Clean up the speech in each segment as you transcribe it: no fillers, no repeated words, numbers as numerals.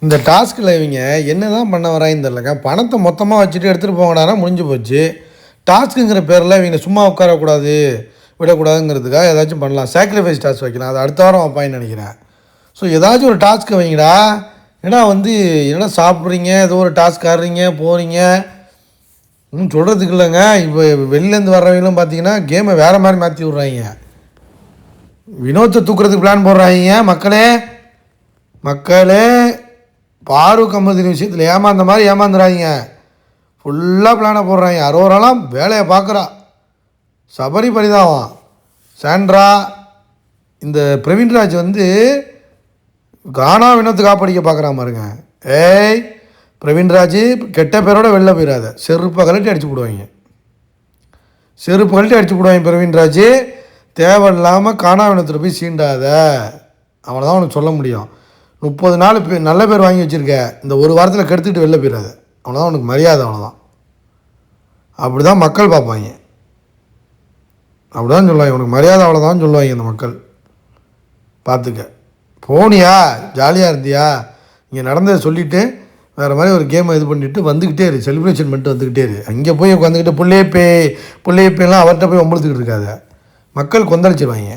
இந்த டாஸ்கில் இவங்க என்ன தான் பண்ண வராங்கன்னு தெரிலங்க. பணத்தை மொத்தமாக வச்சுட்டு எடுத்துகிட்டு போங்கடானா முடிஞ்சு போச்சு. டாஸ்க்குங்கிற பேரில் இவங்க சும்மா உட்காரக்கூடாது விடக்கூடாதுங்கிறதுக்காக ஏதாச்சும் பண்ணலாம். சாக்ரிஃபைஸ் டாஸ்க் வைக்கலாம். அது அடுத்த வாரம் வைப்பான்னு நினைக்கிறேன். ஸோ ஏதாச்சும் ஒரு டாஸ்க்கு வைங்கடா. ஏன்னா என்னடா சாப்பிட்றீங்க, ஏதோ ஒரு டாஸ்க் ஆடுறீங்க போகிறீங்க இன்னும் சொல்கிறதுக்கு இல்லைங்க. இப்போ வெளிலேருந்து வர்றவங்களும் பார்த்தீங்கன்னா கேமை வேறு மாதிரி மாற்றி விட்றாங்க. வினோத்தை தூக்குறதுக்கு பிளான் போடுறாங்க. மக்களே பாரூக் அஹமது விஷயத்தில் ஏமாந்த மாதிரி ஏமாந்துறாங்க. ஃபுல்லாக பிளானை போடுறாங்க. அரோராலாம் வேலையை பார்க்குறா. சபரி பரிதாபம். சாண்ட்ரா இந்த பிரவீன்ராஜ் கானா வினோத்து காப்படிக்க பார்க்குறான் பாருங்க. ஏய் பிரவீன்ராஜ் கெட்ட பேரோட வெளில போயிடாத. செருப்பை கழட்டி அடிச்சு போடுவாங்க. பிரவீன்ராஜ் தேவையில்லாமல் கானா வினத்தில் போய் சீண்டாத. அவனை தான் உனக்கு சொல்ல முடியும். 30 நாள் நல்ல பேர் வாங்கி வச்சுருக்க. இந்த ஒரு வாரத்தில் கெடுத்துக்கிட்டு வெளில போயிடாது. அவ்வளோதான் உனக்கு மரியாதை. அவ்வளோதான். அப்படி தான் மக்கள் பார்ப்பாங்க. அப்படி தான் சொல்லுவாங்க. உனக்கு மரியாதை அவ்வளோதான் சொல்லுவாங்க இந்த மக்கள். பார்த்துக்க. போனியா ஜாலியாக இருந்தியா இங்கே நடந்ததை சொல்லிவிட்டு வேறு மாதிரி ஒரு கேமை இது பண்ணிவிட்டு வந்துக்கிட்டே இரு. செலிப்ரேஷன் பண்ணிட்டு வந்துக்கிட்டே இரு. அங்கே போய் உட்காந்துக்கிட்டு புள்ளையப்பேலாம் அவர்கிட்ட போய் ஒம்பளுத்துக்கிட்டு இருக்காத. மக்கள் கொந்தளிச்சிருவாங்க.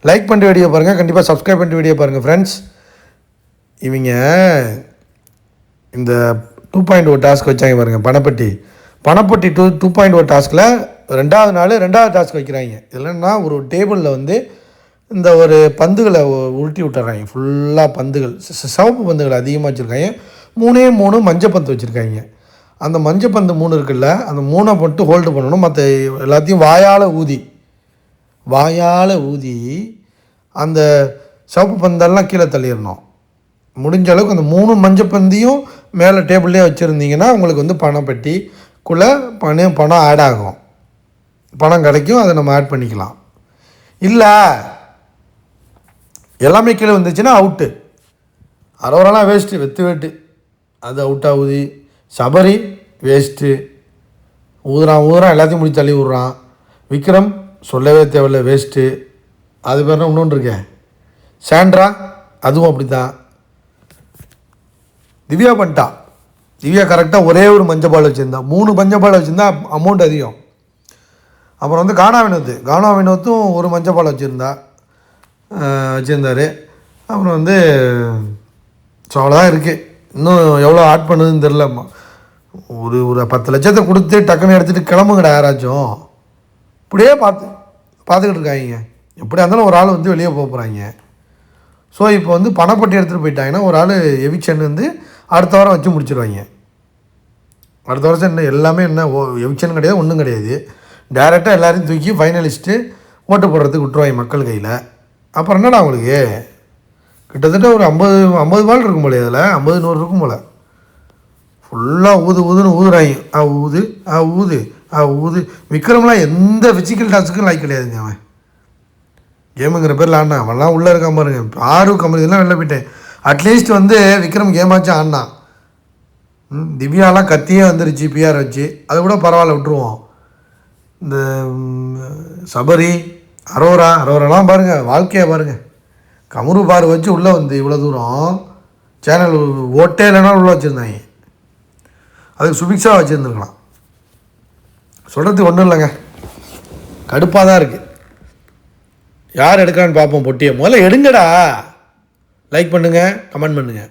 லைக் பண்ணிட்டு வீடியோ பாருங்கள். கண்டிப்பாக சப்ஸ்கிரைப் பண்ணிட்டு வீடியோ பாருங்கள் ஃப்ரெண்ட்ஸ். இவங்க இந்த 2.0 டாஸ்க் வச்சாங்க பாருங்கள். பணப்பட்டி 2.0 டாஸ்கில் ரெண்டாவது டாஸ்க் வைக்கிறாங்க. இல்லைன்னா ஒரு டேபிளில் இந்த ஒரு பந்துகளை உருட்டி விட்டுறாங்க. ஃபுல்லாக பந்துகள், சிவப்பு பந்துகள் அதிகமாக வச்சுருக்காங்க. 3 மஞ்சள் பந்து வச்சுருக்காங்க. அந்த மஞ்சள் பந்து 3 இருக்குல்ல, அந்த 3 மட்டும் ஹோல்டு பண்ணணும். மற்ற எல்லாத்தையும் வாயால் ஊதி அந்த சிவப்பு பந்தெல்லாம் கீழே தள்ளிடணும். முடிஞ்ச அளவுக்கு அந்த 3 மஞ்சள் பந்தியும் மேலே டேபிள்லேயே வச்சுருந்தீங்கன்னா உங்களுக்கு பணப்பட்டிக்குள்ளே பணம் ஆட் ஆகும். பணம் கிடைக்கும். அதை நம்ம ஆட் பண்ணிக்கலாம். இல்லை எல்லாமே கீழே வந்துச்சுன்னா அவுட்டு. அரோரெல்லாம் வேஸ்ட்டு. வெட்டு அது அவுட் ஆகுது. சபரி வேஸ்ட்டு. ஊதுறான் எல்லாத்தையும் முடிச்சு தள்ளி விட்றான். விக்ரம் சொல்லவே தேவையில்லை வேஸ்ட்டு. அது பேர் இன்னொன்று இருக்கேன். சாண்ட்ரா அதுவும் அப்படி தான். திவ்யா பண்ணிட்டா. திவ்யா கரெக்டாக ஒரே ஒரு மஞ்சள் பால் வச்சுருந்தா. 3 மஞ்சள் பால் வச்சுருந்தா அமௌண்ட் அதிகம். அப்புறம் கானா வினோத்தும் ஒரு மஞ்சள் பால் வச்சுருந்தார். அப்புறம் ஸோ அவ்வளோதான் இருக்குது. இன்னும் எவ்வளோ ஆட் பண்ணுதுன்னு தெரில. ஒரு 10 லட்சத்தை கொடுத்து டக்குன்னு எடுத்துகிட்டு கிளம்புங்கடா யாராச்சும். இப்படியே பார்த்துக்கிட்டு இருக்காங்க. எப்படியா இருந்தாலும் ஒரு ஆள் வெளியே போக போகிறாங்க. ஸோ இப்போ பணப்பட்டி எடுத்துகிட்டு போயிட்டாங்கன்னா ஒரு ஆள் எவிக்ஷன் அடுத்த வாரம் வச்சு முடிச்சிடுவாங்க. அடுத்த வருஷம் எல்லாமே எவிக்ஷன் கிடையாது, ஒன்றும் கிடையாது. டைரெக்டாக எல்லோரையும் தூக்கி ஃபைனலிஸ்ட்டு ஓட்டு போடுறதுக்கு விட்டுருவாங்க மக்கள் கையில். அப்புறம் என்னடா அவங்களுக்கு கிட்டத்தட்ட ஒரு 50 பால் இருக்கும் போல. அதில் 50-100 இருக்கும் போல். ஃபுல்லாக ஊதுன்னு ஊதுறாங்க. ஊது. விக்ரம்லாம் எந்த ஃபிசிக்கல் டாஸ்க்குக்கும் லைக் கிடையாதுங்க. அவன் கேமுங்கிற பேரில் ஆடினான். அவன்லாம் உள்ளே இருக்கான் பாருங்க. பாரூக் அஹமதுலாம் வெளில போயிட்டேன். அட்லீஸ்ட் விக்ரம் கேமாச்சும் ஆடினான். திவ்யாலாம் கத்தியே வந்துருச்சு பிஆர் வச்சு. அது கூட பரவாயில்ல விட்டுருவோம். இந்த சபரி அரோராலாம் பாருங்கள். வாழ்க்கையை பாருங்கள். கமுரு பார் வச்சு உள்ளே இவ்வளோ தூரம் சேனல் ஓட்டே இல்லைனாலும் உள்ளே வச்சுருந்தாங்க. அதுக்கு சுபிக்ஷா வச்சுருந்துருக்கலாம். சொல்கிறதுக்கு ஒன்றும் இல்லைங்க. கடுப்பாக தான் இருக்குது. யார் எடுக்கிறான்னு பார்ப்போம் பொட்டியை. முதல்ல எடுங்கடா. லைக் பண்ணுங்கள், கமெண்ட் பண்ணுங்கள்.